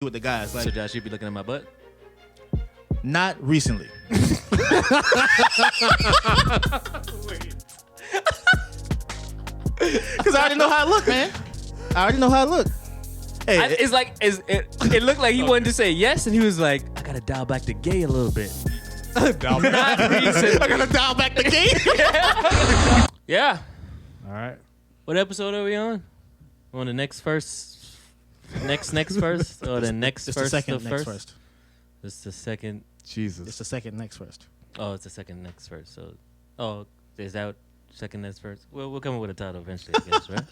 with the guys. Like, So Josh, you be looking at my butt? not recently. Because I already know how I look, man. I already know how I look. Hey, It's like it looked like he wanted to say yes, and he was like, I gotta dial back the gay a little bit. Dial back. Not recently. I gotta dial back the game. Yeah. All right. What episode are we on? On the next first? Next first? Or the next It's first? the second the next first. It's the second. Jesus. It's the second next first. Oh, it's the second next first. So, is that second next first? Well, we'll come up with a title eventually, I guess, right?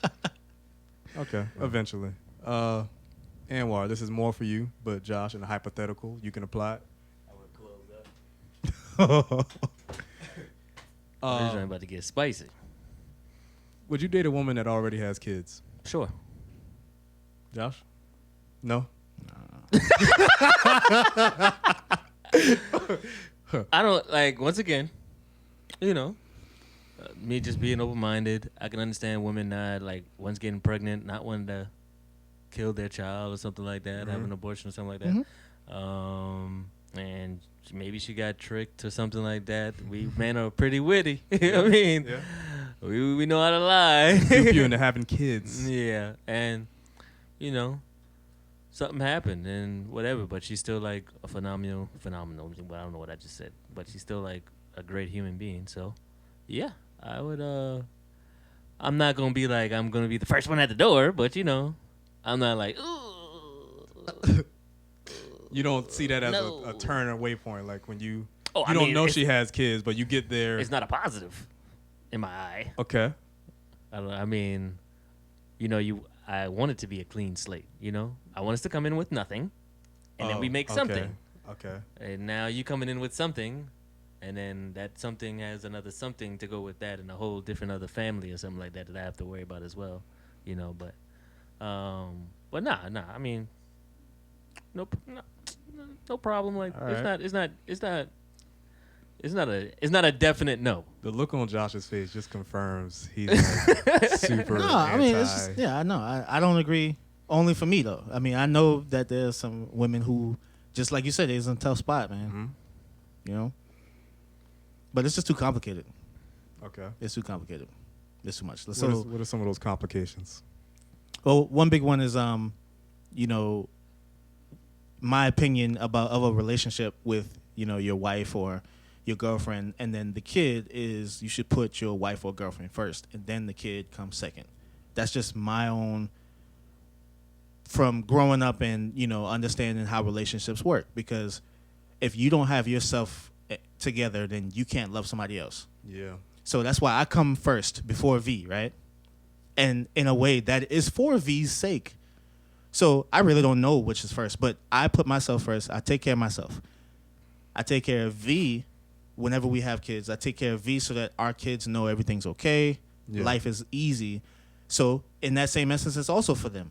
Okay. Eventually. Anwar, this is more for you, but Josh, in a hypothetical, you can apply it. I would close up. This joint about to get spicy. Would you date a woman that already has kids? Sure. Josh? No? I don't like. Once again, me just being open-minded. I can understand women not like one's getting pregnant, not wanting to kill their child or something like that, have an abortion or something like that. And maybe she got tricked or something like that. We men are pretty witty. You know what I mean? Yeah. We know how to lie. You into having kids. Yeah, and something happened and whatever, but she's still like a phenomenal. But I don't know what I just said. But she's still like a great human being. So, yeah, I would. I'm not gonna be like I'm gonna be the first one at the door, but I'm not like. Ooh. You don't see that as No. a turn or waypoint, like when you I don't mean, know it's- she has kids, but you get there. It's not a positive in my eye. Okay. I mean, I want it to be a clean slate. I want us to come in with nothing, and then we make something. Okay. And now you coming in with something, and then that something has another something to go with that, and a whole different other family or something like that I have to worry about as well. But nah. I mean, no problem. Like All right. it's not a definite no. The look on Josh's face just confirms he's like super No, I mean, it's anti- just, yeah, I know. I don't agree. Only for me though. I mean, I know that there's some women who, just like you said, is in a tough spot, man. But it's just too complicated. Okay. It's too complicated. It's too much. What are some of those complications? Well, one big one is, my opinion of a relationship with, your wife or your girlfriend, and then the kid is you should put your wife or girlfriend first, and then the kid comes second. That's just my own from growing up and, understanding how relationships work. Because if you don't have yourself together, then you can't love somebody else. Yeah. So that's why I come first before V, right? And in a way that is for V's sake. So I really don't know which is first, but I put myself first. I take care of myself. I take care of V whenever we have kids. I take care of V so that our kids know everything's okay. Yeah. Life is easy. So in that same essence, it's also for them.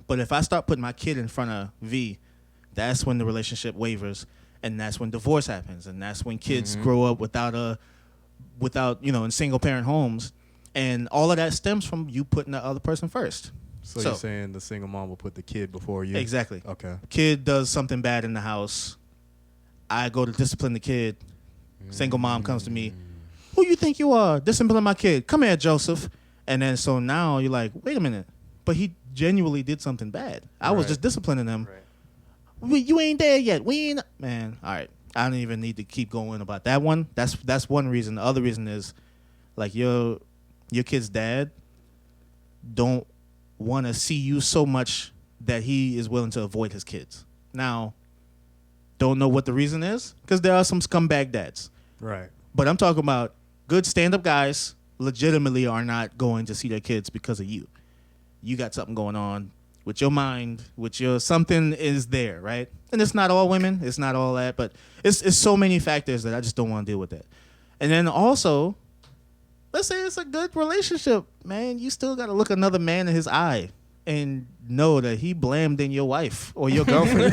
But if I start putting my kid in front of V, that's when the relationship wavers, and that's when divorce happens, and that's when kids grow up without in single parent homes, and all of that stems from you putting the other person first. So you're saying the single mom will put the kid before you? Exactly. Okay. Kid does something bad in the house, I go to discipline the kid. Single mom comes to me. Who you think you are? Discipline my kid. Come here, Joseph. And then so now you're like, wait a minute. But he genuinely did something bad. I was Right. just disciplining him. Right. You ain't there yet. We ain't. Man, all right. I don't even need to keep going about that one. That's one reason. The other reason is, like, your kid's dad don't want to see you so much that he is willing to avoid his kids. Now, don't know what the reason is, because there are some scumbag dads. Right. But I'm talking about good stand-up guys legitimately are not going to see their kids because of you. You got something going on with your mind, with your something is there, right? And it's not all women, it's not all that, but it's so many factors that I just don't want to deal with that. And then also, let's say it's a good relationship, man. You still got to look another man in his eye and know that he blamed in your wife or your girlfriend.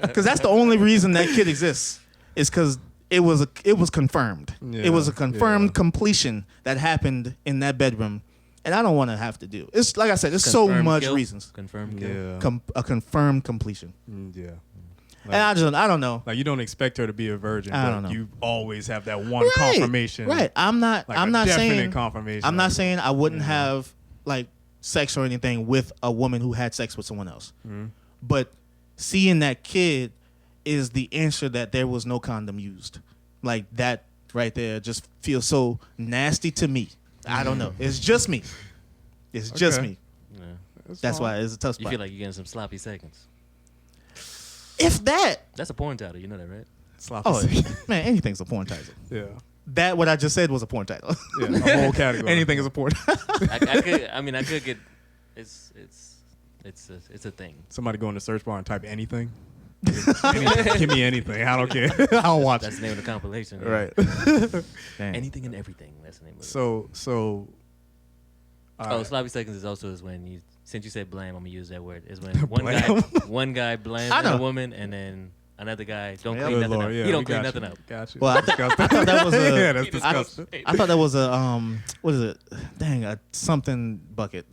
Because that's the only reason that kid exists, is because it was confirmed. Yeah, It was a confirmed yeah. completion that happened in that bedroom. and I don't want to have to do. It's like I said, there's so Confirmed much kill? reasons. Confirmed kill. Yeah. A confirmed completion. Yeah. And I don't know. Like you don't expect her to be a virgin, I but don't know. you always have that one confirmation. Right. I'm not definite saying confirmation. I'm not saying I wouldn't have like sex or anything with a woman who had sex with someone else. Mm-hmm. But seeing that kid is the answer that there was no condom used. Like that right there just feels so nasty to me. I don't know. It's just me. It's just Okay. me. Yeah. That's why it's a tough You spot. feel like you're getting some sloppy seconds. If that. That's a porn title. You know that, right? Sloppy. Oh, man, anything's a porn title. Yeah. That what I just said was a porn title. Yeah. A whole category. Anything is a porn title. I could get. It's a thing. Somebody go in the search bar and type anything. Give me anything. I don't care. I'll watch That's it. the name of the compilation. yeah. Right. Dang. Anything and everything. That's the name of it. So. Sloppy seconds is also is when you, since you said blame, I'm gonna use that word. Is when Blame. one guy blames I know. a woman and then another guy don't Yeah, clean Good nothing Lord, up. yeah, he don't we clean got nothing you. up. Got you. Well, I thought that was a. Yeah, that's He disgusting. I thought that was a what is it? Dang, a something bucket.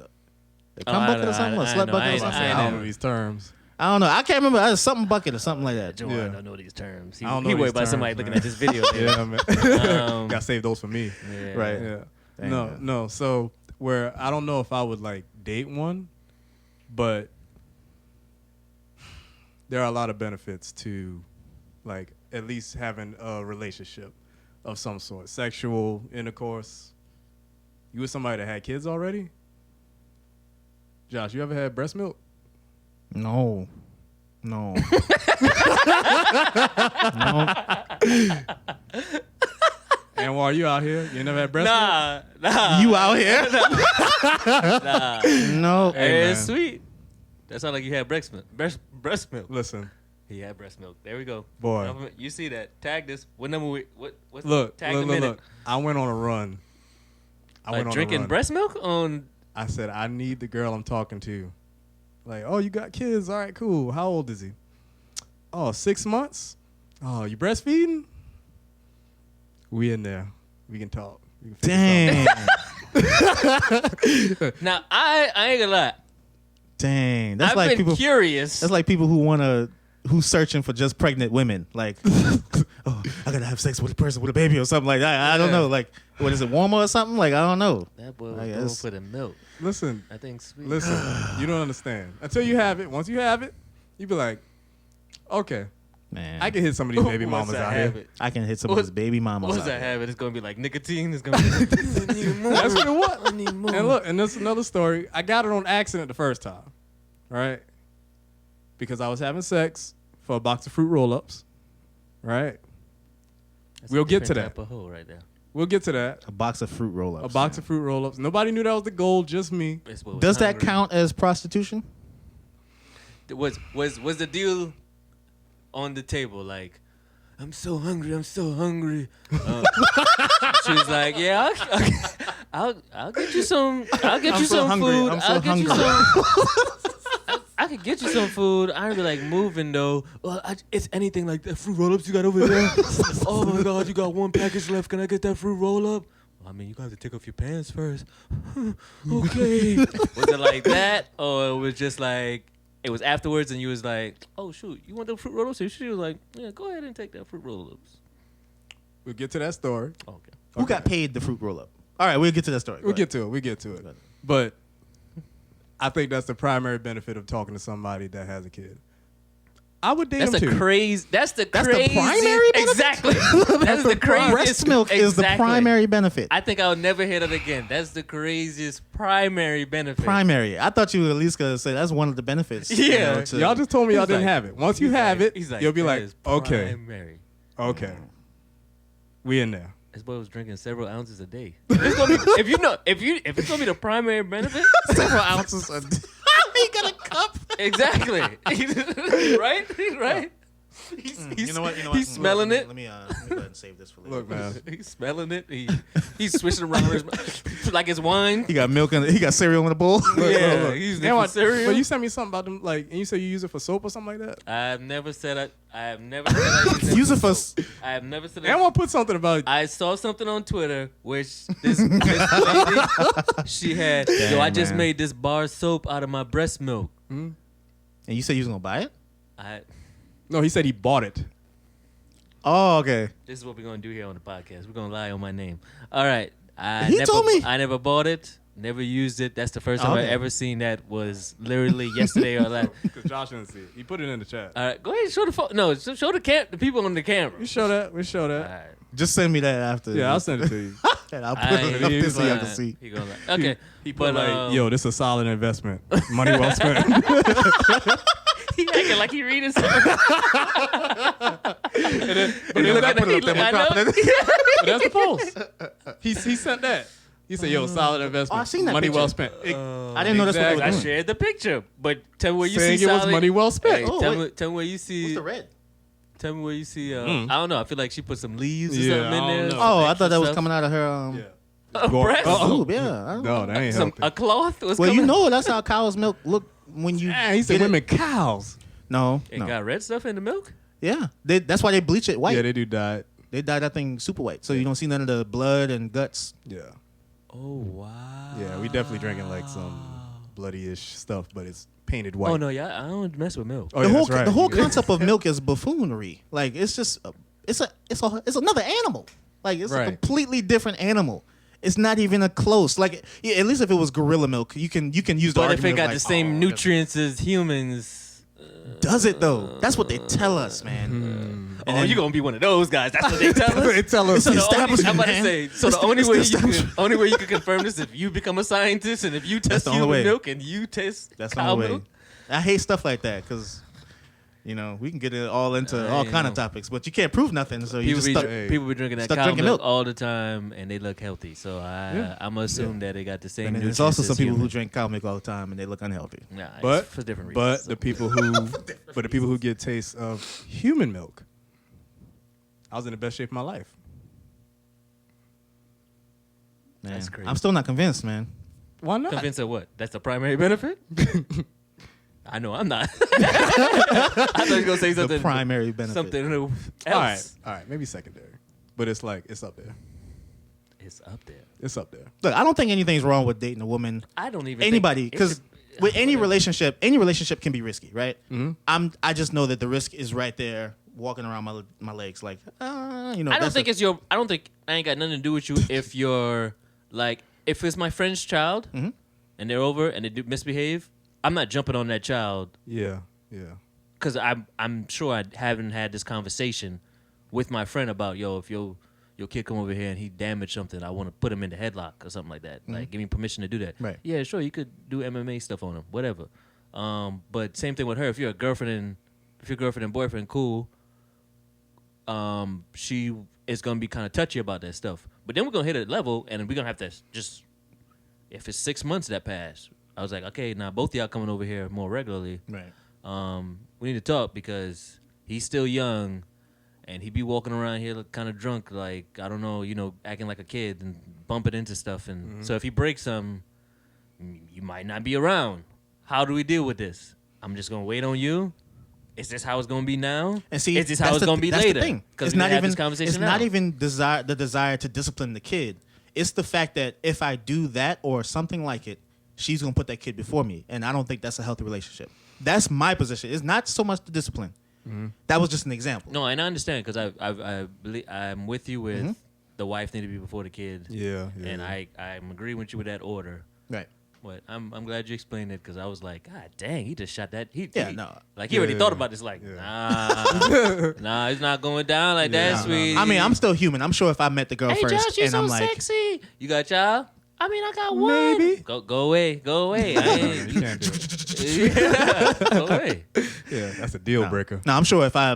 A cum bucket or something? A slut bucket or I something? don't know know these terms. I don't know. I can't remember. Something bucket or something like that. Joe, Yeah. I don't know these terms. He I don't know worried these about terms, somebody man. looking at this video. Yeah, man. Gotta save those for me. Yeah. Right. Yeah. Dang, No, man. no. So where I don't know if I would like date one, but there are a lot of benefits to like at least having a relationship of some sort, sexual intercourse. You with somebody that had kids already? Josh, you ever had breast milk? No. No. And while you out here, you never had breast milk? Nah. You out here? Nah. No. Hey, It's man. sweet. That sounded like you had breast milk. Breast milk. Listen, He had breast milk. There we go. boy. You see that? Tag this. What number? What's Look, tag look, the look, minute? look. I went on a run. Like drinking breast milk on. I said, I need the girl I'm talking to. Like, oh, you got kids? All right, cool. How old is he? Oh, 6 months? Oh, you breastfeeding? We in there. We can talk. We can figure something Dang. Now I ain't gonna lie. Dang. That's I've like been people. curious. That's like people who's searching for just pregnant women. Like, oh, I gotta have sex with a person with a baby or something like that. I don't know. Like, what is it, warmer or something? Like, I don't know. That boy was I going guess. for the milk. Listen, I think sweet. listen. You don't understand. Until you have it. Once you have it, you be like, okay, Man, I can hit some of these baby Once mamas I out have here. it. I can hit some of his baby mamas. What's out that there. habit? It's gonna be like nicotine. It's gonna be. I need more. That's what it was. I need more. And look, and this is another story. I got it on accident the first time, right? Because I was having sex for a box of fruit roll-ups, right? That's we'll a get to different that. type of hoe right there. We'll get to that. A box of fruit roll-ups. A box of fruit roll-ups. Nobody knew that was the goal, just me. This boy was Does that hungry. count as prostitution? Was the deal on the table like? I'm so hungry. I'm so hungry. She was like, "Yeah, I'll get you some. I'll get I'm you so some hungry. food. I'm so I'll get you hungry." some. I could get you some food. I ain't be like moving though. Well, it's anything like that fruit roll ups you got over there. Oh my God, you got one package left. Can I get that fruit roll up? I mean, you got to take off your pants first. Okay. Was it like that, or it was just like? It was afterwards, and you was like, "Oh shoot, you want the fruit roll-ups?" So she was like, "Yeah, go ahead and take that fruit roll-ups." We'll get to that story. Oh, okay. Who got paid the fruit roll-up? All right, we'll get to that story. We'll get to it. We get to it. Go ahead. But I think that's the primary benefit of talking to somebody that has a kid. I would date That's him the too. crazy. That's the That's the crazy. primary benefit? Exactly. That's the craziest. Breast milk is the exactly. primary benefit. I think I'll never hear that again. That's the craziest primary benefit. Primary. I thought you were at least gonna say that's one of the benefits. Yeah. Y'all just told me y'all He's didn't like- have it. Once you He's have like- it, he's you'll be that like, is okay, primary. okay, we in there. This boy was drinking several ounces a day. It's gonna be, if it's gonna be the primary benefit, several ounces a day. He got a cup. exactly. Right? Right? You know what? He's smelling it. Let me go ahead and save this for later. Look, man. He's smelling it. He's swishing around his like it's wine. He got milk and he got cereal in the bowl. Yeah, he's And using cereal. But you sent me something about them, like, and you said you use it for soap or something like that. I have never said I Use it for. I have never said And I want to put something about. I saw something on Twitter which this lady, she had, yo, I just man. made this bar soap out of my breast milk. And you said you was gonna buy it? No, he said he bought it. Oh, okay. This is what we're gonna do here on the podcast. We're gonna lie on my name. All right. Told me. I never bought it. Never used it. That's the first time Okay. I ever seen that was literally yesterday or last. Because Josh didn't see it. He put it in the chat. All right, go ahead. Show the phone. No, show the people on the camera. We show that. We show All that. right. Just send me that after. Yeah, I'll send it to you. And I'll put it up there so y'all can see. He gonna lie. Okay, He put but like, yo, this is a solid investment. Money well spent. he acting like he reading something. and then I that, put it up there I more know. confident. that's the post. He sent that. He said, yo, solid investment. I seen that Money well picture. spent. I didn't know that's what they Exactly. were I doing. shared the picture, but tell me where you Saying see it was solid. money well spent. Hey, Oh, tell wait. me where you see. What's the red? Tell me where you see. I don't know. I feel like she put some leaves or Yeah, something in I there. don't know. some Oh, I extra thought that was stuff. coming out of her. Yeah. A breast? Boob, yeah. I don't know. No, that ain't Some healthy. a cloth was Well, coming. you know that's how cow's milk look when you. Man, he said get it. women cows. No, It no. got red stuff in the milk. Yeah, that's why they bleach it white. Yeah, they do diet. They dye that thing super white, so you don't see none of the blood and guts. Yeah. Oh wow. Yeah, we definitely drinking like some bloody-ish stuff, but it's painted white. Oh no, yeah, I don't mess with milk. Oh, the yeah, whole that's right. the whole concept of milk is buffoonery. Like it's just it's another animal. Like it's a Right. completely different animal. It's not even a close. Like yeah, at least if it was gorilla milk, you can use the But if argument it of got like, the same oh, nutrients as humans, does it though? That's what they tell us, man. And oh, then- you're gonna be one of those guys. That's what they tell us. They tell us. It's the So the only, establishment, I'm about to man. say, so It's the only it's way the you establishment. can, only way you can confirm this is if you become a scientist and if you test the only human way. milk and you test That's the cow only way. milk. I hate stuff like that because, we can get it all into all you kind know. of topics, but you can't prove nothing. So you People just be, stuck. people be drinking that stuck cow drinking milk milk. all the time and they look healthy. So I'm gonna assume that they got the same And then nutrients. there's also as some people who humans. drink cow milk all the time and they look unhealthy. Nah, it's But for different but reasons. the people who get taste of human milk, I was in the best shape of my life. Man, That's crazy. I'm still not convinced, man. Why not? Convinced of what? That's the primary benefit? I know I'm not. I thought you were gonna say something. The primary benefit. Something else. All right, maybe secondary, but it's up there. It's up there. It's up there. Look, I don't think anything's wrong with dating a woman. I don't even Anybody, think it because should- with any relationship can be risky, right? Mm-hmm. I just know that the risk is right there, walking around my legs, like, I don't that's think a- it's your. I don't think I ain't got nothing to do with you if you're like if it's my friend's child Mhm. and they're over and they do misbehave. I'm not jumping on that child Yeah. because I'm sure I haven't had this conversation with my friend about if your kid come over here and he damaged something, I want to put him in the headlock or something like that. Like give me permission to do that. Right. Yeah, sure. You could do MMA stuff on him, whatever. But same thing with her. If you're girlfriend and boyfriend, cool. She is gonna be kind of touchy about that stuff. But then we're gonna hit a level, and we're gonna have to just. If it's 6 months that pass, I was like, okay, now both of y'all coming over here more regularly. right. We need to talk because he's still young, and he be walking around here kind of drunk, like I don't know, acting like a kid and bumping into stuff. And so if he breaks something, you might not be around. How do we deal with this? I'm just gonna wait on you. Is this how it's gonna be now? And see, is this how that's it's gonna be that's later? The thing. Because It's not even. this conversation It's not now. even the desire to discipline the kid. It's the fact that if I do that or something like it, she's gonna put that kid before me, and I don't think that's a healthy relationship. That's my position. It's not so much the discipline. That was just an example. No, and I understand because I believe I'm with you with Mm-hmm. the wife need to be before the kid. Yeah. And I'm agreeing with you with that order. Right. But I'm glad you explained it because I was like, God dang, he just shot that. He no. Like he already Yeah. thought about this. Like, nah, it's not going down like that, No, sweetie. I mean, I'm still human. I'm sure if I met the girl Hey, first Josh, you and so I'm like, sexy. You got a child? I mean, I got one. Maybe. Go away. I ain't, You can't do it. yeah, go away. Yeah, that's a deal breaker. no, I'm sure if I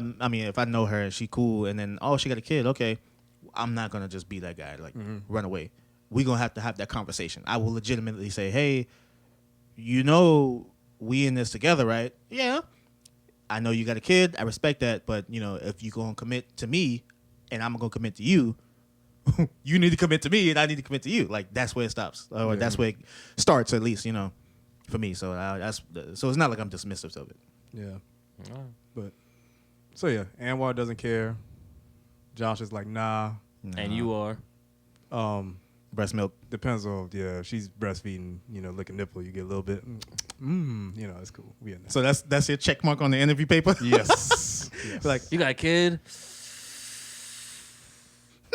know her and she cool and then she got a kid, okay, I'm not gonna just be that guy like run away. We're gonna have to have that conversation. I will legitimately say, hey, we in this together, right? Yeah. I know you got a kid. I respect that, but you know, if you gonna commit to me, and I'm gonna commit to you, you need to commit to me, and I need to commit to you. Like that's where it stops, or that's where it starts, at least, you know, for me. So so it's not like I'm dismissive of it. Yeah. But so yeah, Anwar doesn't care. Josh is like, nah. And you are. Breast milk. Depends on, if she's breastfeeding, lick a nipple, you get a little bit, it's cool. We in there. So that's your check mark on the interview paper? Yes. Yes. Like, you got a kid?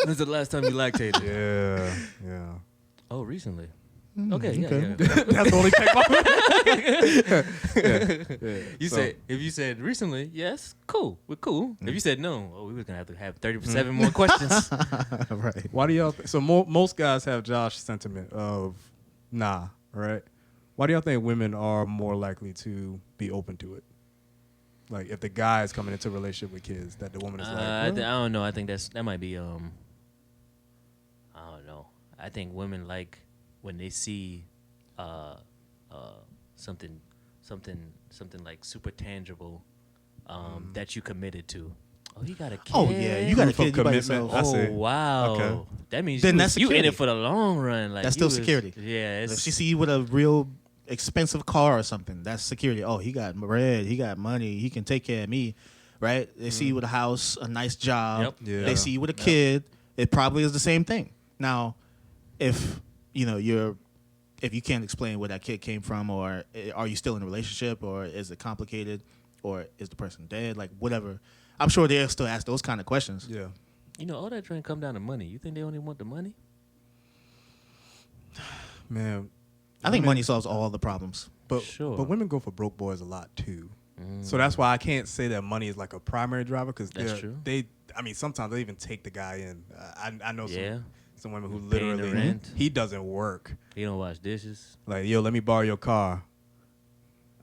When's the last time you lactated? Yeah. Oh, recently. Okay, yeah. That's the only check mark. You said, if you said recently, yes, cool, we're cool. If you said no, we were gonna have 37 more questions. Right. Why do y'all? So most guys have Josh's sentiment of nah, right? Why do y'all think women are more likely to be open to it? Like if the guy is coming into a relationship with kids, that the woman is like, I don't know. I think that might be I don't know. I think women like when they see something like super tangible that you committed to. Oh, you got a kid. Oh yeah, you got a kid. You by commitment. yourself. I see. Oh wow. Okay. That means Then you, that's you in security. it for the long run. Like That's still security. Yeah. If she see you with a real expensive car or something, that's security. Oh, he got bread, he got money, he can take care of me, right? They see you with a house, a nice job. Yep. Yeah. They see you with a kid. It probably is the same thing. Now, if if you can't explain where that kid came from, or are you still in a relationship, or is it complicated, or is the person dead, like whatever, I'm sure they'll still ask those kind of questions. yeah. All that trend come down to money. You think they only want the money? Man, I think money solves all the problems. but Sure. but women go for broke boys a lot too. So that's why I can't say that money is like a primary driver because That's true. Sometimes they even take the guy in. I know Yeah. some women who Paying the literally rent. he doesn't work. He don't wash dishes. Like, yo, let me borrow your car.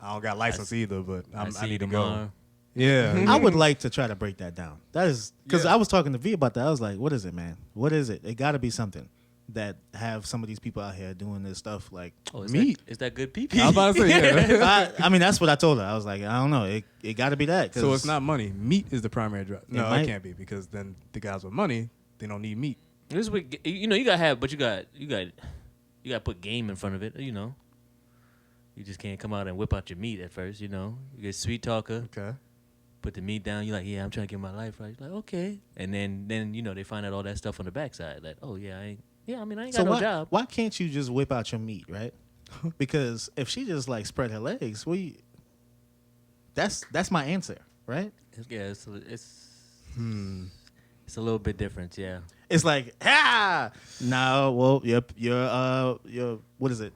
I don't got license either, but I see need to you go. tomorrow. Yeah. I would like to try to break that down. That is because I was talking to V about that. I was like, "What is it, man? What is it? It got to be something that have some of these people out here doing this stuff like Oh, Meat. Is that good people? I was about to say, yeah. I mean, that's what I told her. I was like, I don't know. It got to be that. 'cause So it's not money. Meat is the primary driver. No, might- it can't be because then the guys with money, they don't need meat. This is what, you gotta have, but you gotta put game in front of it. You just can't come out and whip out your meat at first. You get sweet talker, Okay. put the meat down. You're like, yeah, I'm trying to get my life right. You're like, okay, and then they find out all that stuff on the backside. Like, oh yeah, I ain't got no job. Why can't you just whip out your meat, right? Because if she just like spread her legs, that's my answer, right? Yeah, it's a little bit different. Yeah. It's like, no, well, you're what is it?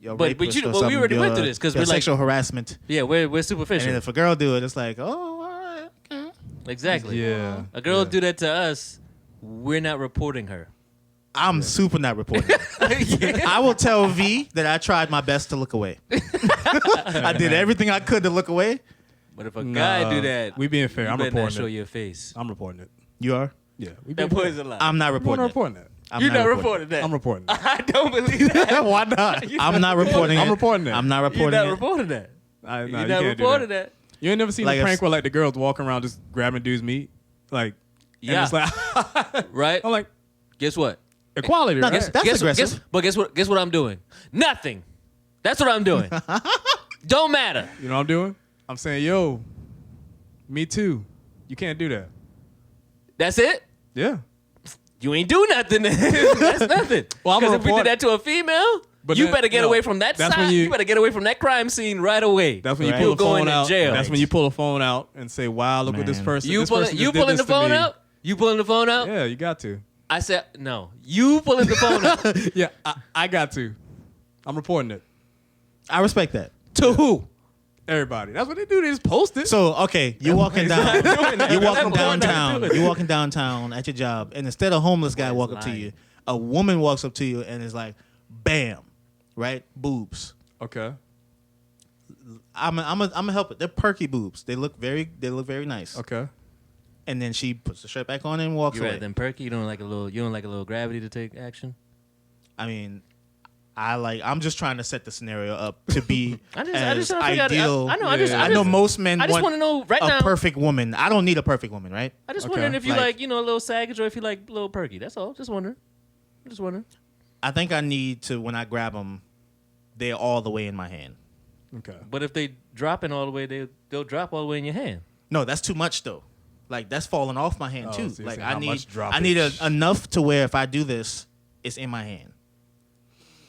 You're But rapist we or already something. went through this because You're we're like, sexual harassment. yeah, we're And superficial. then if a girl do it, it's like, oh, all right, okay. Exactly. Yeah. A girl Yeah. do that to us, we're not reporting her. I'm super not reporting. I will tell V that I tried my best to look away. I did everything I could to look away. But if a guy do that, we being fair. you I'm better not reporting show it. your face. I'm reporting it. You are? Yeah. We That being boy's fair. a lie. I'm not I'm reporting not it. reporting it. I'm You're not reporting reporting that. I'm reporting it. I don't believe that. Why not? I'm not reporting it. I'm reporting it. I'm not You're reporting not it. reporting that. Nah, You're you not can't do reporting that. that. You ain't never seen Like a if- prank where like the girls walking around just grabbing dude's meat, like Yeah. And it's like Right? I'm like Guess what? equality, No, right? that's aggressive. Guess what I'm doing? Nothing. That's what I'm doing. Don't matter. You know what I'm doing? I'm saying, yo, me too. You can't do that. That's it? Yeah. You ain't do nothing. That's nothing. Well, I'm Because a if we report- did that to a female, But you then- better get no, away from that that's side. when You you- better get away from that crime scene right away. That's when Right. you pull You're the going phone to out. jail. That's when you pull the phone out and say, "Wow, look what this Man. person." You this pulling person you just did pulling the this to phone me. out? You pulling the phone out? Yeah, you got to. I said no. You pulling the phone out. Yeah, I got to. I'm reporting it. I respect that. To who? Everybody. That's what they do. They just post it. So okay, you're walking down. doing that. You're That's walking what I'm not downtown. doing. You're walking downtown at your job, and instead of a homeless guy Boy is walk up to lying. you, a woman walks up to you and is like, "Bam," right? Boobs. Okay. I'm a help it. They're perky boobs. They look very nice. Okay. And then she puts the shirt back on and walks You away. rather than perky? You don't like a little gravity to take action? I mean, I'm just trying to set the scenario up to be I as just trying to ideal. I know. I know most men I just want want to know right a now. perfect woman. I don't need a perfect woman, right? I just Okay. wondering if you Like- like a little saggage or if you like a little perky. That's all. Just wondering. I think I need to, when I grab them, they're all the way in my hand. Okay. But if they dropping all the way, they'll drop all the way in your hand. No, that's too much though. Like that's falling off my hand Oh, too. so you're Like saying how much I need droppage. enough to where if I do this, it's in my hand.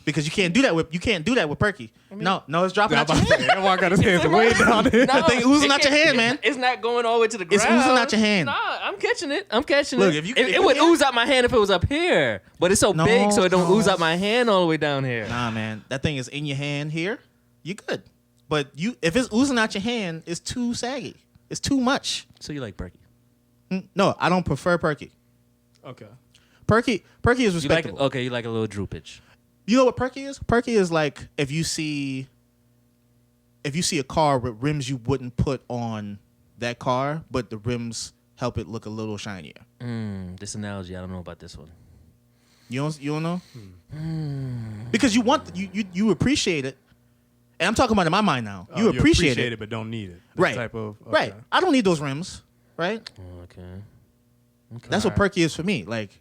Because you can't do that with Perky. No, it's dropping out your hand. That one got his hands way down there. That thing oozing out your hand, man. It's not going all the way to the ground. It's oozing out your hand. Nah, I'm catching it. Look, if it you would can- ooze out my hand if it was up here, but it's so No, big, so it don't no. ooze out my hand all the way down here. Nah, man, that thing is in your hand here. You good, but if it's oozing out your hand, it's too saggy. It's too much. So you like perky? No, I don't prefer Perky. Okay. Perky is You like respectable. you like a little droopage. You know what Perky is? Perky is like if you see a car with rims you wouldn't put on that car, but the rims help it look a little shinier. This analogy, I don't know about this one. You don't know? Because you appreciate it. And I'm talking about in my mind now. You appreciate it. but don't need it. That Right. Type of, okay. Right. I don't need those rims. Right? Okay. That's what Perky is for me. Like,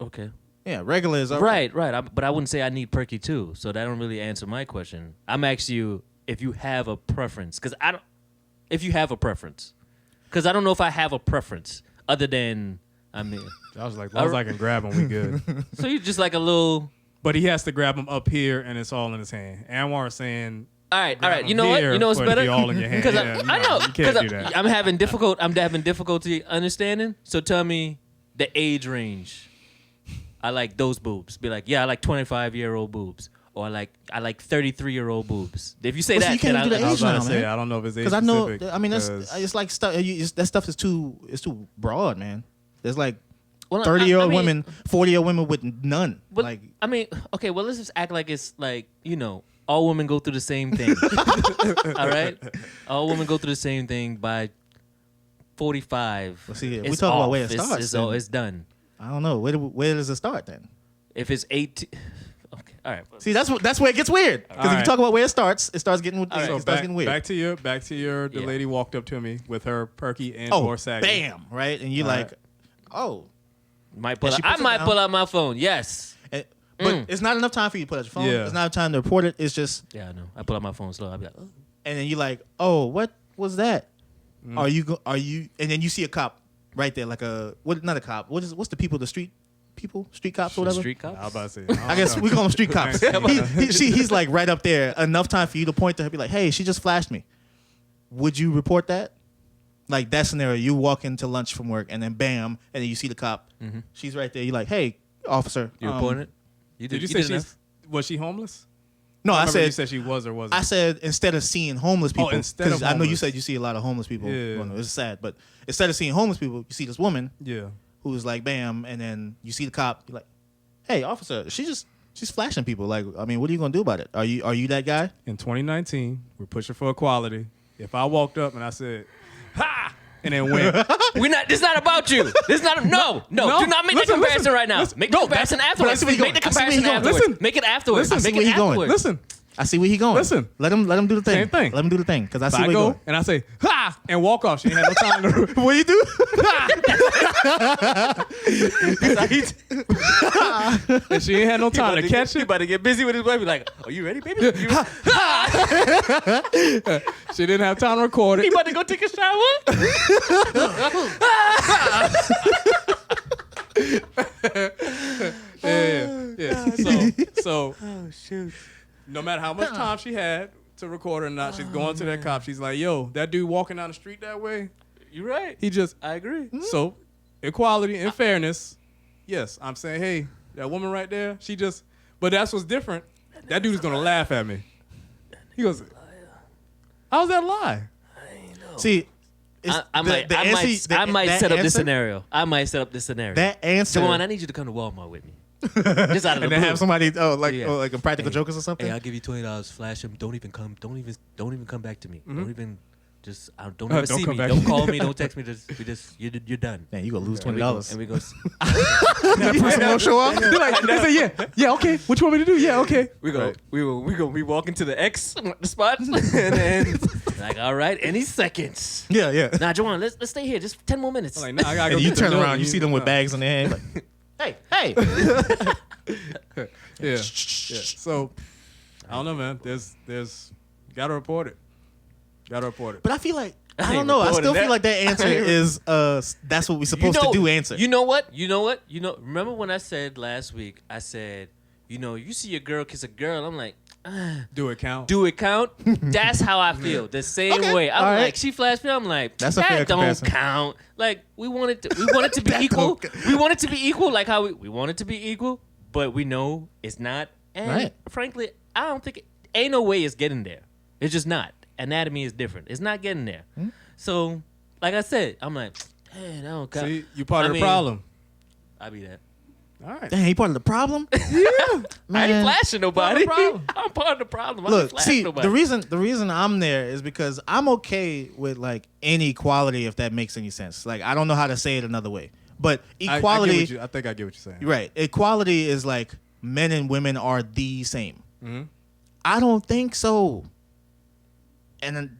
Okay. yeah, regular is all right. Right. But I wouldn't say I need perky too. So that don't really answer my question. I'm asking you if you have a preference, because I don't. If you have a preference, because I don't know if I have a preference other than I mean. I was like, as long as I can grab him, we good. So you just like a little. But he has to grab him up here, and it's all in his hand. Anwar is saying, All right. grab You know what? here, You know what's but it'd better? be all in your hand. Because Yeah, I no, know. you can't do Because that. I'm having difficulty understanding. So tell me the age range. I like those boobs. Be like, yeah, I like 25-year-old boobs, or I like 33-year-old boobs. If you say Well, so that, you can't then do that I was age about now, to say, man. I don't know if it's age Because I know, specific, I mean, 'cause- it's like stuff. That stuff is too broad, man. There's like Well, 30-year-old I mean, women, 40-year-old women with none. But, Like, I mean, okay, well, let's just act like it's like, all women go through the same thing. All right? All women go through the same thing by 45. Well, see, if we it's talk about off. where it starts, then- It's done. I don't know. Where does it start then? If it's 18. Okay, all right. See, that's where it gets weird. Because if you right. talk about where it starts getting right. So it starts getting weird. back to your. The Yeah. lady walked up to me with her perky and Oh, or saggy. bam! Right, and you're All like, right. oh. Might pull And out, she I puts it might down. pull out my phone. Yes. But it's not enough time for you to put out your phone. Yeah. It's not enough time to report it. It's just, Yeah, I know. I pull out my phone slow. I'll be like, oh. and then you're like, oh, what was that? Mm. Are you? And then you see a cop right there, like not a cop. What's the people? The street people, street cops, or whatever. Street cops? I was about to say. I guess we call them street cops. He's like right up there. Enough time for you to point to her, be like, hey, she just flashed me. Would you report that? Like that scenario, you walk into lunch from work and then bam, and then you see the cop. She's right there. You're like, hey, officer. You reporting it? Did you say was she homeless? No, I remember you said said she was or wasn't. I said instead of seeing homeless people, instead of 'cause I know you homeless. said you see a lot of homeless people. Yeah. Well, no, it's sad, but instead of seeing homeless people, you see this woman Yeah. who's like, bam, and then you see the cop. You're like, hey, officer, she's flashing people. Like, I mean, what are you gonna do about it? Are you that guy? In 2019, we're pushing for equality. If I walked up and I said, "Ha!" and then went, This is not about you. This is not. No. No, Do not make listen, that comparison listen, right now. listen. Make the comparison but I afterwards. see where he Make the going. I see where he comparison going. afterwards. Listen. Make it afterwards. Listen, Make see where it he going. afterwards. listen. I see where he going. Listen. let him do the thing. Same thing. Let him do the thing because I So see I where he go going. and I say, "Ha!" and walk off. She ain't had no time to. What do you do? And she ain't had no time to catch He it. about to get busy with his wife. Be like, "Are you ready, baby? You She didn't have time to record He it. about to go take a shower?" Yeah. So shoot. no matter how much time she had to record or not, she's going to that cop. She's like, "Yo, that dude walking down the street that way, You right. he just." I agree. So equality and fairness. Yes, I'm saying, hey, that woman right there, she just. But that's what's different. That dude is gonna laugh at me. He goes, "How's that a lie?" See, it's I might set up this scenario. I might set up this scenario. That answer. Come on, I need you to come to Walmart with me. Just out of the and then blue. have somebody Yeah. like a practical jokers or something. Hey, I'll give you $20. Flash him. Don't even come back to me. Mm-hmm. Don't even don't ever Don't see come me. back. Don't call me. Don't text me. You're done. Man, you gonna lose And $20. we go. That person won't show up. They're like, they say, yeah, okay. What you want me to do? Yeah, okay. We go. Right. We go. We walk into the X the spot, and then like, all right, any seconds. Yeah. Nah, Joanne, let's stay here. Just 10 more minutes. I'm like, nah, I gotta go And you get the turn milk. around, you see them with bags in their hand. Like, hey. Yeah. So, I don't know, man. There's, you gotta report it. But I feel like I ain't don't know. I recording still that. feel like that answer is that's what we're supposed to do. Answer. You know what? Remember when I said last week? I said, you see your girl kiss a girl. I'm like, Do it count? do it count? That's how I feel. The same Okay, way. I'm all right. like, she flashed me. I'm like, That's a fair that don't comparison. count. Like we want it to be That equal. don't We want it to be equal. Like how we want it to be equal, but we know it's not. And Right. frankly, I don't think ain't no way it's getting there. It's just not. Anatomy is different. It's not getting there. So, like I said, I'm like, hey, that don't count. See, you part of the mean, problem. I be that. All right. Dang, he part of the problem. I ain't Man. flashing nobody. Part of the problem. I'm part of the problem. I ain't Look, flashing see, nobody. the reason I'm there is because I'm okay with like inequality, if that makes any sense. Like I don't know how to say it another way, but equality, I think I get what you're saying. right? Equality is like men and women are the same. Mm-hmm. I don't think so. And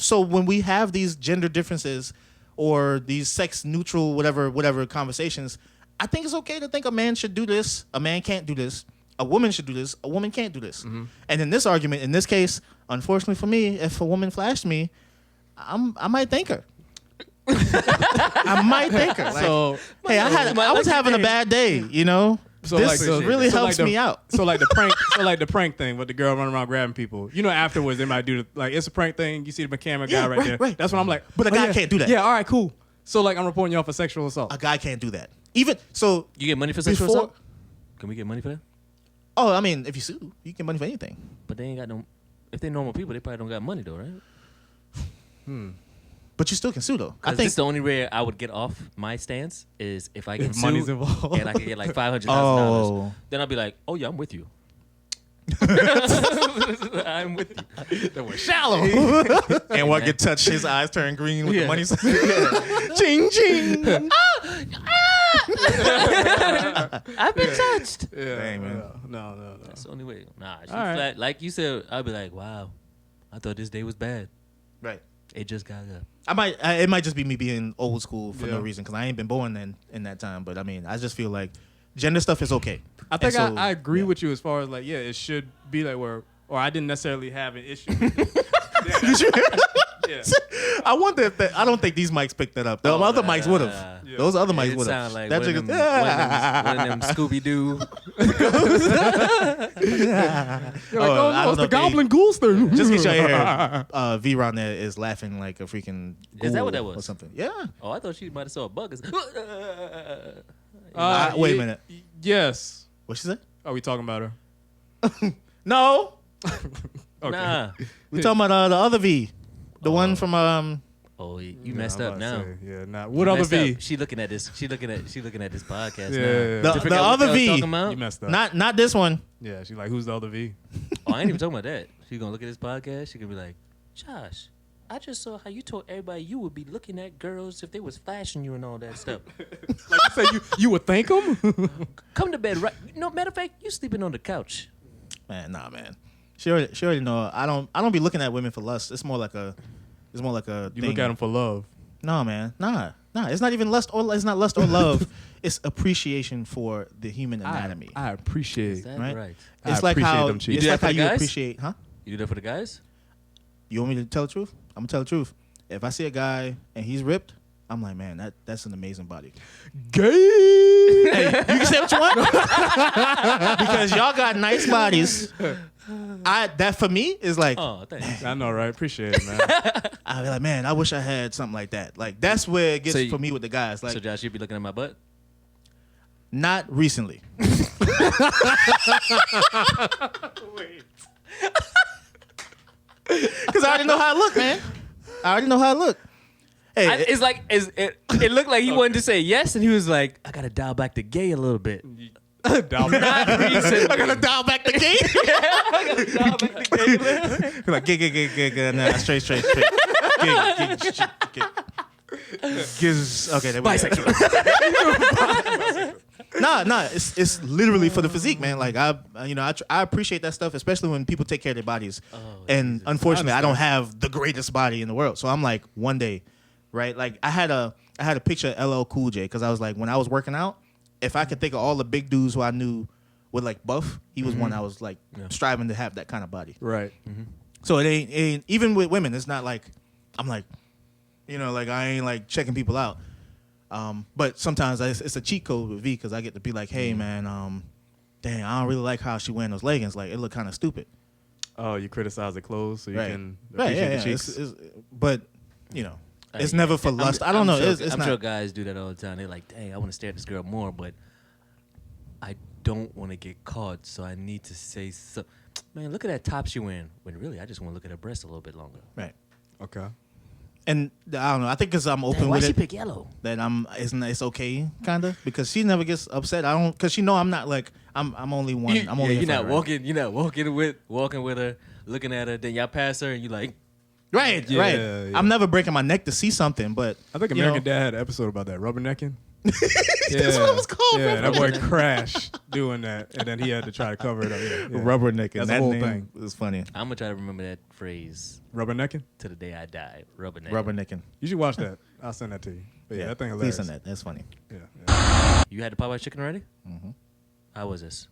so when we have these gender differences or these sex neutral whatever conversations, I think it's okay to think a man should do this, a man can't do this, a woman should do this, a woman can't do this. And in this argument, in this case, unfortunately for me, if a woman flashed me, I might thank her. I might thank her. Like, So, hey, I was having a bad day, so this like, so really so helps like me out. So like the prank thing with the girl running around grabbing people. Afterwards they might do it's a prank thing. You see the camera guy Yeah, right right, there. right. That's when I'm like, But a guy can't do that. Yeah, all right, cool. So like I'm reporting you off for sexual assault. A guy can't do that. Even so, You get money for sexual before- assault? Can we get money for that? I mean, if you sue, you get money for anything. But they ain't got no. If they normal people, they probably don't got money though, right? But you still can sue, though. I Because think. this the only way I would get off my stance is if I get If money's sued involved. and I can get like $500,000. Oh. Then I'll be like, oh yeah, I'm with you. I'm with you. That was shallow. And what get touched, his eyes turn green with the money. Ching, ching. I've been touched. Yeah, Dang, man. No. That's the only way. Nah, she All right. flat. Like you said, I'll be like, wow, I thought this day was bad. Right. It just got up. It might just be me being old school for no Yeah. reason because I ain't been born in that time. But I mean, I just feel like gender stuff is okay. I think And so, I agree yeah. with you as far as like, yeah, it should be like where, or I didn't necessarily have an issue. Yeah. I wonder if I don't think these mics picked that up. The other mics would have. Yeah. Those other mics It would sound have. like That one of nigga- them Scooby Doo. You're like, I don't it's know the if they- goblin ghouls thing. Just get your hair. V-Ron there is laughing like a freaking Is that ghoul what that was? or something. Yeah. Oh, I thought she might have saw a bug. Wait a minute. Yes. What she said? Are we talking about her? No. Okay. Nah. We talking about the other V, the one from Oh, you Yeah, messed I'm up about to now. say, yeah, nah. What You other messed V? up. She looking at this. She looking at this podcast Yeah, now. yeah, The- You forgot the what other I was V. talking about? You messed up. not this one. Yeah, she's like, who's the other V? Oh, I ain't even talking about that. She gonna look at this podcast. She gonna be like, Josh, I just saw how you told everybody you would be looking at girls if they was flashing you and all that stuff. Like you said, you would thank them? Come to bed, right? Matter of fact, you sleeping on the couch. Man, nah, man. She already know. I don't be looking at women for lust. It's more like a You thing. look at them for love. No, man. Nah. It's not even lust or it's not lust or love. It's appreciation for the human anatomy. I appreciate. Is that Right? right? I It's like appreciate how them cheeks. it's You do like that how for you the guys? appreciate, huh? You do that for the guys? You want me to tell the truth? I'm gonna tell the truth. If I see a guy and he's ripped, I'm like, man, that's an amazing body. Gay. Hey, you can say what you want because y'all got nice bodies. That for me is like, Oh, thanks. I know, right? Appreciate it, man. I be like, man, I wish I had something like that. Like that's where it gets So you- for me with the guys. Like So Josh, you be looking at my butt? not recently. Because I already know how I look, man. I already know how I look. Hey, It's like it looked like he wanted to say yes, and he was like, I gotta dial back the gay a little bit. Down. Not recently. I gotta dial back the game. I gotta dial back the gay. Like, gay, nah, straight. Gay. Okay, there we go. Nah, it's literally for the physique, man. Like I appreciate that stuff, especially when people take care of their bodies. And Jesus. unfortunately, I don't have the greatest body in the world, so I'm like, one day, right? Like I had a picture of LL Cool J because I was like, when I was working out, if I could think of all the big dudes who I knew were like buff, he was one I was like striving to have that kind of body. Right. So it ain't even with women. It's not like I'm like, like I ain't like checking people out. But sometimes it's a cheat code with V because I get to be like, hey man, dang, I don't really like how she wearing those leggings. Like it look kind of stupid. Oh, you criticize the clothes so you can Right, appreciate yeah. the cheeks. But it's never for lust. I don't know. Sure, It's I'm not. sure guys do that all the time. They're like, dang, I want to stare at this girl more, but I don't want to get caught, so I need to say so. Man, look at that top she wearing. When really, I just want to look at her breasts a little bit longer. Right. Okay. And I don't know. I think because I'm open Dang, why with she it, pick yellow? that it's okay, kind of, because she never gets upset. I don't, because she know I'm not like I'm only one. I'm only. You're not right? walking. You're not walking with her, looking at her. Then y'all pass her, and you like, Right. Yeah. I'm never breaking my neck to see something, but I think you American know, Dad had an episode about that, rubbernecking. That's what it was called. Yeah, that boy Rubbernecking. crashed doing that, and then he had to try to cover it up. Yeah. Rubbernecking. That's that the whole name thing. was funny. I'm gonna try to remember that phrase Rubbernecking? to the day I die. Rubberneck. Rubbernecking. You should watch that. I'll send that to you. But yeah, that thing hilarious. Please send that. That's funny. Yeah. You had the Popeye chicken already? Mm-hmm. How was this?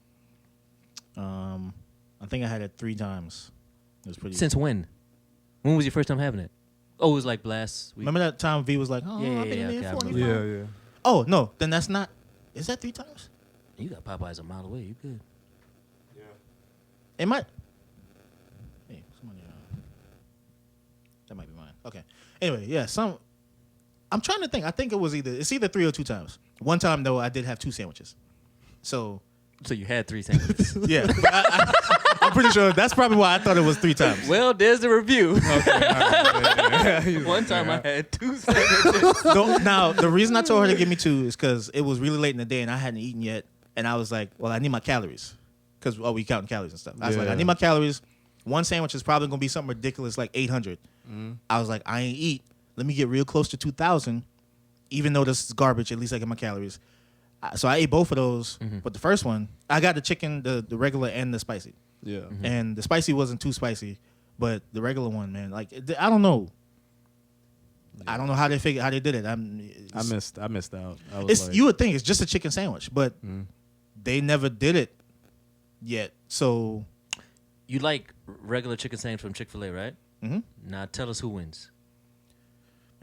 I think I had it 3 times. It was pretty. Since when? When was your first time having it? Oh, it was like last week. Remember that time V was like, "Oh, Yeah, I've been yeah, in okay, here I 45." remember. Yeah. Oh no, then that's not. Is that 3 times? You got Popeyes a mile away. You good? It might. Hey, somebody. That might be mine. Okay. Anyway, yeah. I'm trying to think. I think it's either 3 or 2 times. One time though, I did have 2 sandwiches. So. So you had 3 sandwiches. Yeah, but I'm pretty sure that's probably why I thought it was 3 times. Well, there's the review. Yeah. One time I had 2 sandwiches. Now, the reason I told her to give me 2 is because it was really late in the day and I hadn't eaten yet. And I was like, well, I need my calories. Because, we counting calories and stuff. I was like, I need my calories. 1 sandwich is probably going to be something ridiculous like 800. I was like, I ain't eat. Let me get real close to 2,000. Even though this is garbage, at least I get my calories. So I ate both of those. But the first one, I got the chicken, the regular and the spicy. Yeah. And the spicy wasn't too spicy. But the regular one, man, like, I don't know. I don't know how they did it. I missed out. I was like, You would think it's just a chicken sandwich, but they never did it yet. So You like regular chicken sandwich from Chick-fil-A, right? Mhm. Now tell us who wins.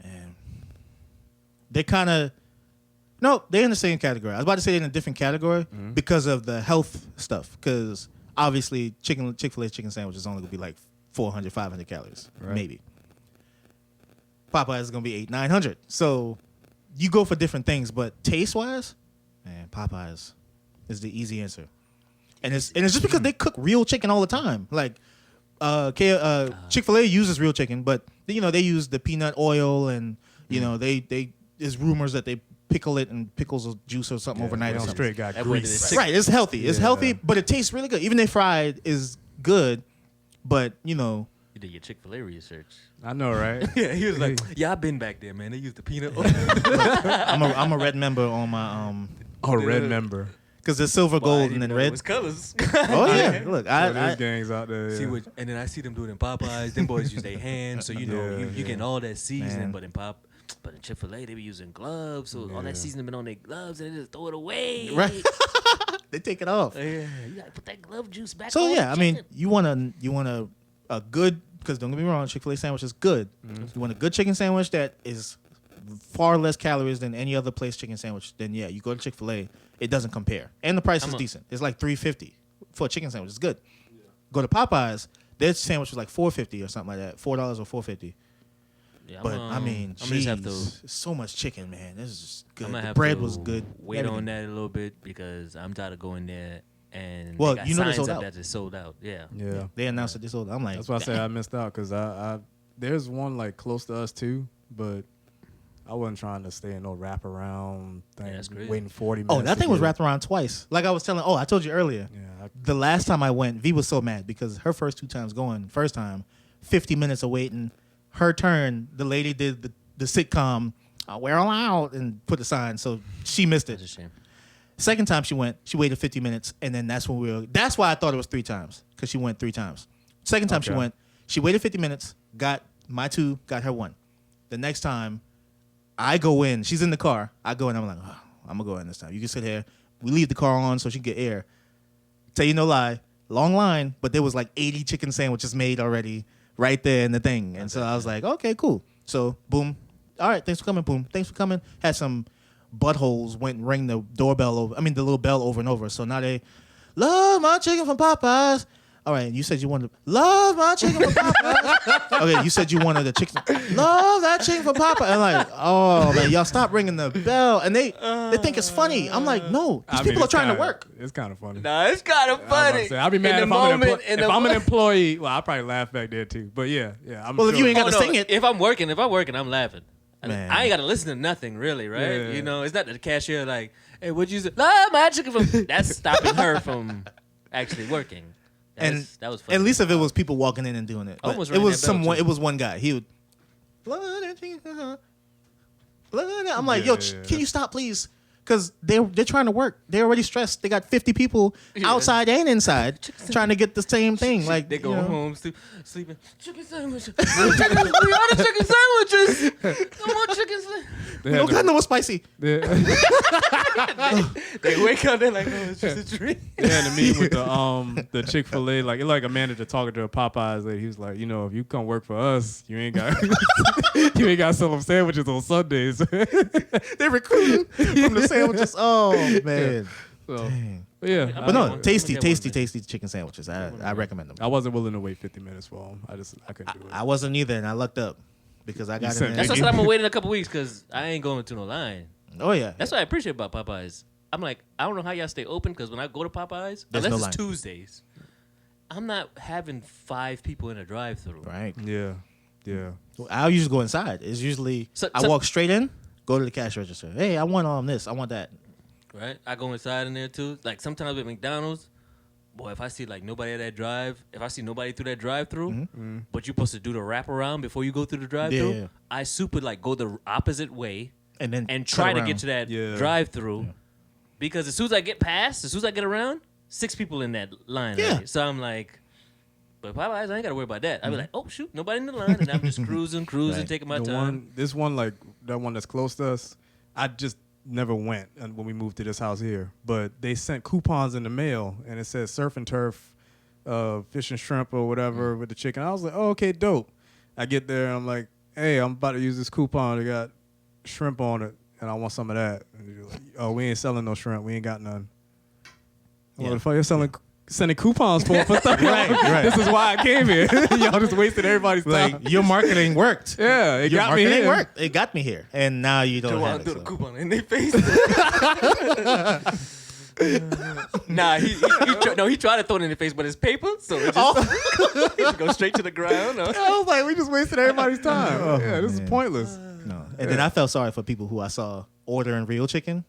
man, they kind of they're in the same category. I was about to say they're in a different category because of the health stuff. Because obviously, Chick-fil-A chicken sandwich is only gonna be like 400, 500 calories, maybe. Popeye is gonna be 800, 900. So you go for different things, but taste wise, man, Popeyes is the easy answer. And it's just because they cook real chicken all the time. Like Chick-fil-A uses real chicken, but they use the peanut oil and they there's rumors that they pickle it and pickles juice or something overnight. they Or don't something. straight got That way grease. the Right, it's healthy. It's Yeah. healthy, but it tastes really good. Even they fried is good, but You did your Chick-fil-A research. I know, right? Yeah, he was like, yeah, I've been back there, man. They use the peanut oil. I'm a red member on my Red member. because there's silver, gold, and then red. It's colors. Oh yeah, look, There's gangs out there. See Yeah. what, and then I see them do it in Popeyes. Them boys use their hands, so you getting all that seasoning. Man. But in Chick-fil-A, they be using gloves, so all Yeah. that seasoning been on their gloves, and they just throw it away. Right. They take it off. Yeah, you gotta put that glove juice back. So on yeah, I the mean, chicken. you want a good, because don't get me wrong, Chick-fil-A sandwich is good. You want a good chicken sandwich that is far less calories than any other place chicken sandwich. Then yeah, you go to Chick-fil-A, it doesn't compare, and the price is decent. It's like $3.50 for a chicken sandwich. It's good. Go to Popeyes, their sandwich was like $4.50 or something like that, $4 or $4.50. Yeah, But I mean, I'm gonna just have to. so much chicken, man. This is just good. I'm gonna The have bread to was good. Wait Everything. on that a little bit because I'm tired of going there and Well, they got they signs sold up out. that it's sold out. Yeah. Yeah. They announced that they sold. I'm like, That's why I say I missed out because I there's one like close to us too, but I wasn't trying to stay in no wraparound thing, that's crazy. waiting 40 minutes. oh, that to thing was get- wrapped around twice. Like I was telling. Oh, I told you earlier. Yeah, The last time I went, V was so mad because her first 2 times going, first time, 50 minutes of waiting. her turn, the lady did the sitcom, we're all out, and put the sign, so she missed it. That's a shame. Second time she waited 50 minutes, and then that's why I thought it was 3 times, because she went 3 times. Second time she waited 50 minutes, got my 2, got her 1. The next time, I go in, she's in the car, I go in, I'm like, oh, I'm going to go in this time. You can sit here. We leave the car on so she can get air. Tell you no lie, long line, but there was like 80 chicken sandwiches made already right there in the thing. And so I was like, okay, cool. So, boom. All right, thanks for coming, boom. Thanks for coming. Had some buttholes, went and rang the doorbell over. I mean, the little bell over and over. So now they, love my chicken from Popeyes. All right, you said you wanted, love my chicken from Popeyes. Okay, you said you wanted the chicken. Love that chicken from Popeyes. I'm like, oh, man, y'all stop ringing the bell. And they think it's funny. I'm like, no, these people are trying to work. It's kind of funny. Nah, it's kind of funny. I'll be mad if I'm an employee. Well, I'll probably laugh back there too. But yeah. Well, if you ain't got to sing it. If I'm working, I'm laughing. Man. I ain't got to listen to nothing really, right? Yeah. You know, it's not the cashier like, hey, what'd you say? Love my chicken from. That's stopping her from actually working. That was funny. At least if it was people walking in and doing it. But Almost it was rang that bell, someone. too. It was one guy. He would. Blood and chicken, blood. I'm like, yo, can you stop, please? Because they're trying to work. They're already stressed. They got 50 people outside and inside trying to get the same thing. Like they go home sleeping. Chicken sandwiches. We ordered chicken sandwiches. No more chicken sandwiches. We don't got no more spicy. They wake up. They're like, oh, it's just a dream. They had a meeting with the Chick-fil-A, like a manager talking to a Popeyes lady. He was like, if you come work for us, you ain't got to sell them sandwiches on Sundays. They're recruiting from the sandwiches. Oh man. So, Dang. yeah. But no, tasty chicken sandwiches. I recommend them. I wasn't willing to wait 50 minutes for them. I couldn't do it. I wasn't either, and I lucked up because I got in there. That's why I said I'm gonna wait in a couple weeks because I ain't going to no line. Oh yeah. That's what I appreciate about Popeyes. I'm like, I don't know how y'all stay open because when I go to Popeyes, There's unless no it's line. Tuesdays, I'm not having 5 people in a drive-through. Right. Yeah. I'll usually go inside. It's usually I walk straight in, go to the cash register. Hey, I want this. I want that. Right? I go inside in there too. Like sometimes at McDonald's, boy, if I see like nobody at that if I see nobody through that drive-through, but you're supposed to do the wraparound before you go through the drive-through, Yeah. I super like go the opposite way And then and try to cut get to that Yeah. drive-through because as soon as I get around, 6 people in that line. Yeah. Right? So I'm like, but Popeyes, I ain't got to worry about that. I'd be like, oh, shoot, nobody in the line. And I'm just cruising, Right. taking my time. This one, like that one that's close to us, I just never went when we moved to this house here. But they sent coupons in the mail, and it says surf and turf, fish and shrimp or whatever with the chicken. I was like, oh, okay, dope. I get there, and I'm like, hey, I'm about to use this coupon. They got shrimp on it, and I want some of that. And you're like, oh, we ain't selling no shrimp. We ain't got none. What the fuck you're sending coupons for stuff? Right. This is why I came here. Y'all just wasted everybody's time. Like your markeking worked. Yeah, it Your got me marketing here. worked. It got me here, and now you don't have Threw it. the So. coupon in their face. Nah, he tried to throw it in their face, but it's paper, so it just go straight to the ground. I was like, we just wasted everybody's time. Yeah, this is pointless. No, and then I felt sorry for people who I saw ordering real chicken.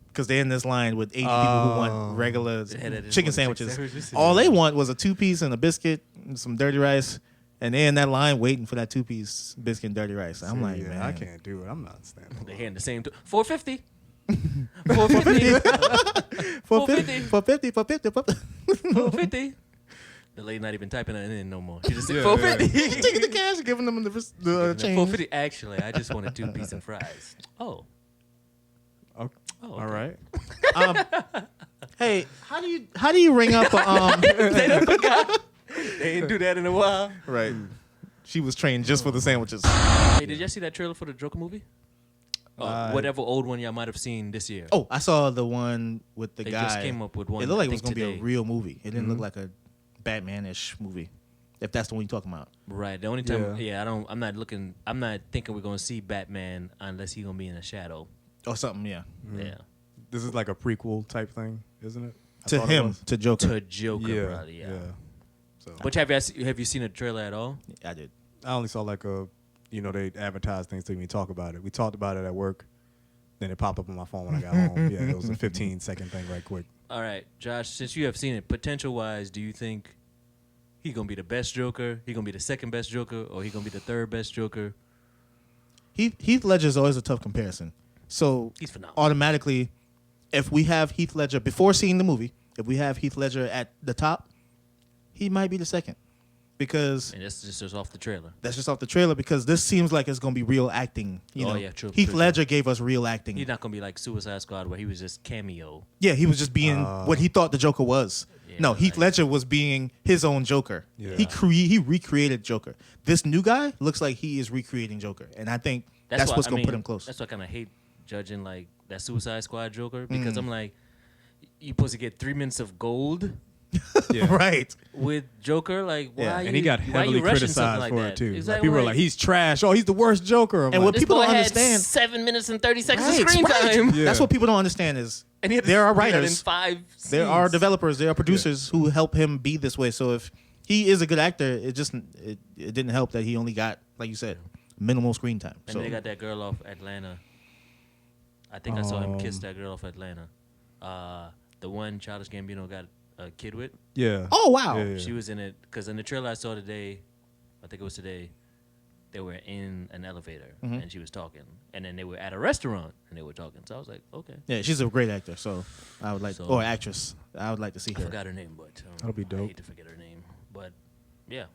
Because they're in this line with 80 people who want regular chicken sandwiches. All they want was a 2-piece and a biscuit and some dirty rice. And they're in that line waiting for that 2-piece biscuit and dirty rice. I'm like, man. I can't do it. I'm not standing. They hand the same $4.50. $4.50. $4.50. The lady not even typing that in no more. She just said $4.50. She's taking the cash and giving them the change. $4.50. Actually, I just wanted 2 pieces and fries. Oh. Okay. Oh, All right. Hey, how do you ring up a They done forgot. They ain't do that in a while. Right. She was trained just for the sandwiches. Hey, did y'all see that trailer for the Joker movie? Whatever old one y'all might have seen this year. Oh, I saw the one with the They guy. just came up with one. It looked like I it was think going to be today. a real movie. It didn't look like a Batman-ish movie. If that's the one you're talking about. Right. The only time, I'm not thinking we're gonna see Batman unless he's gonna be in a shadow. Or something, yeah. Yeah. This is like a prequel type thing, isn't it? I To thought it him, was. to Joker. To Joker, probably. Yeah. So But have you seen a trailer at all? I did. I only saw like they advertise things to me, talk about it. We talked about it at work. Then it popped up on my phone when I got home. Yeah, it was a 15-second thing right quick. All right, Josh. Since you have seen it, potential wise, do you think he gonna be the best Joker, he gonna be the second best Joker, or he gonna be the third best Joker. Heath Ledger is always a tough comparison. So He's phenomenal. automatically, if we have Heath Ledger before seeing the movie, if we have Heath Ledger at the top, he might be the second, because And that's just off the trailer. that's just off the trailer. Because this seems like it's gonna be real acting. You Oh, know, yeah, true, Heath true, Ledger gave us real acting. He's not gonna be like Suicide Squad where he was just cameo. Yeah, he was just being what he thought the Joker was. Yeah, No, Heath like- Ledger was being his own Joker. Yeah. He recreated Joker. This new guy looks like he is recreating Joker, and I think that's why- what's I gonna mean, put him close. That's why I kind of hate judging like that Suicide Squad Joker, because Mm. I'm like, you supposed to get 3 minutes of gold Yeah. Right. with Joker, like why? Yeah, you, and he got why heavily you rushing something criticized like for that? it too. It's Like, like, people are wait, like, he's trash. Oh, he's the worst Joker. I'm And like, what this people boy don't had understand- 7 minutes and 30 seconds Right, of screen right. time, Yeah. That's what people don't understand is and he had there are he had in writers, 5 there are scenes. developers, there are producers who help him be this way. So if he is a good actor, it didn't help that he only got, like you said, minimal screen time. And So they got that girl off Atlanta. I think I saw him kiss Um, that girl off Atlanta. The one Childish Gambino got a kid with. yeah. oh wow, Yeah, yeah. She was in it because in the trailer I saw today, I think it was today, they were in an elevator Mhm. and she was talking, and then they were at a restaurant and they were talking. So I was like, okay. yeah, she's a great actor. So I would like, So- or actress, I would like to see I her. forgot her name, but That'll be I dope. hate to forget her name, but yeah,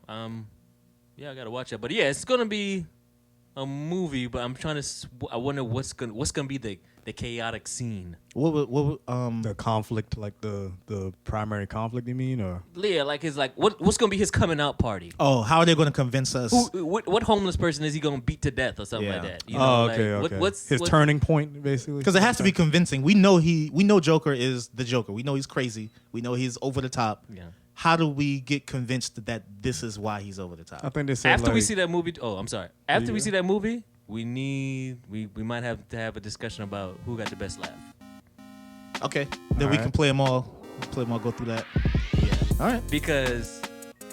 yeah, I gotta watch it. But yeah, it's gonna be a movie, but I'm trying to. I wonder what's gonna be the chaotic scene. The conflict, like the primary conflict, you mean, or Yeah, like his what's gonna be his coming out party? Oh, how are they going to convince us? What homeless person is he gonna beat to death or something like Yeah. that? You know, like, okay. What's his turning point, basically? Because it has to be convincing. We know Joker is the Joker. We know he's crazy. We know he's over the top. Yeah. How do we get convinced that this is why he's over the top? I think they said After we like- see that movie, oh, I'm sorry. After we Yeah. see that movie, we might have to have a discussion about who got the best laugh. Okay, then we Alright. can play them all. Go through that. Yeah. All right. Because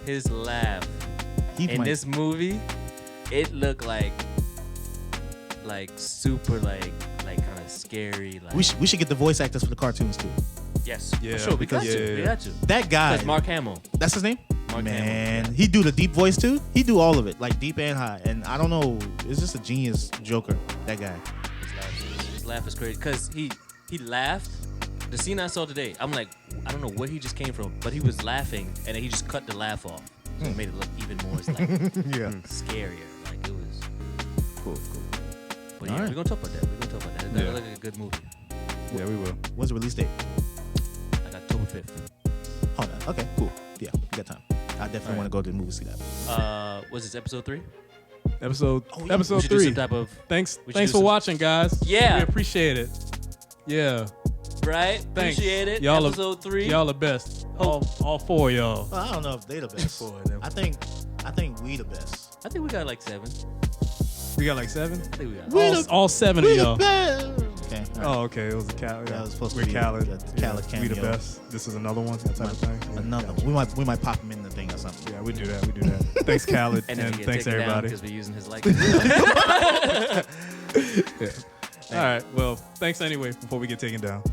his laugh Heath in might- this movie, it looked like super kind of scary. Like we should get the voice actors for the cartoons too. yes, Yeah, for sure. We got because- to. yeah, We yeah. got to. That guy. Because Mark Hamill. That's his name. Mark Man, Hamill. he do the deep voice too. He do all of it, like deep and high. And I don't know, it's just a genius Joker. That guy. His laugh is crazy because he laughed. The scene I saw today, I'm like, I don't know where he just came from, but he was laughing and then he just cut the laugh off, so it made it look even more Yeah. scarier. Like it was. Cool. But yeah, Alright. we're gonna talk about that. That Yeah. looked like a good movie. Yeah, we will. When's the release date? Like October 5th. Oh, no. Okay, cool. Yeah, we got time. I definitely want to go to the movie see that. Was this episode 3? Episode Oh, yeah. We episode should do 3. some type of Thanks we should do for some- watching, guys. Yeah. we appreciate it. Yeah, right. Thanks. Appreciate it. Y'all are- Episode 3. y'all the best. All 4 of y'all. Well, I don't know if they the best. Four of them. I think we the best. I think we got like 7. We got like 7. I think we got. We All 7 of We the y'all. best. Okay. all right. Oh, okay. It was a Khaled. That was supposed to We're be Khaled. the Khaled We the cameo. best. This is another one. That type of thing. Yeah, Another gotcha. one. We might pop him in the thing or something. Yeah, we do that. Thanks, Khaled, And and, then thanks everybody. because we're using his likeness. All right. Well, thanks anyway. Before we get taken down.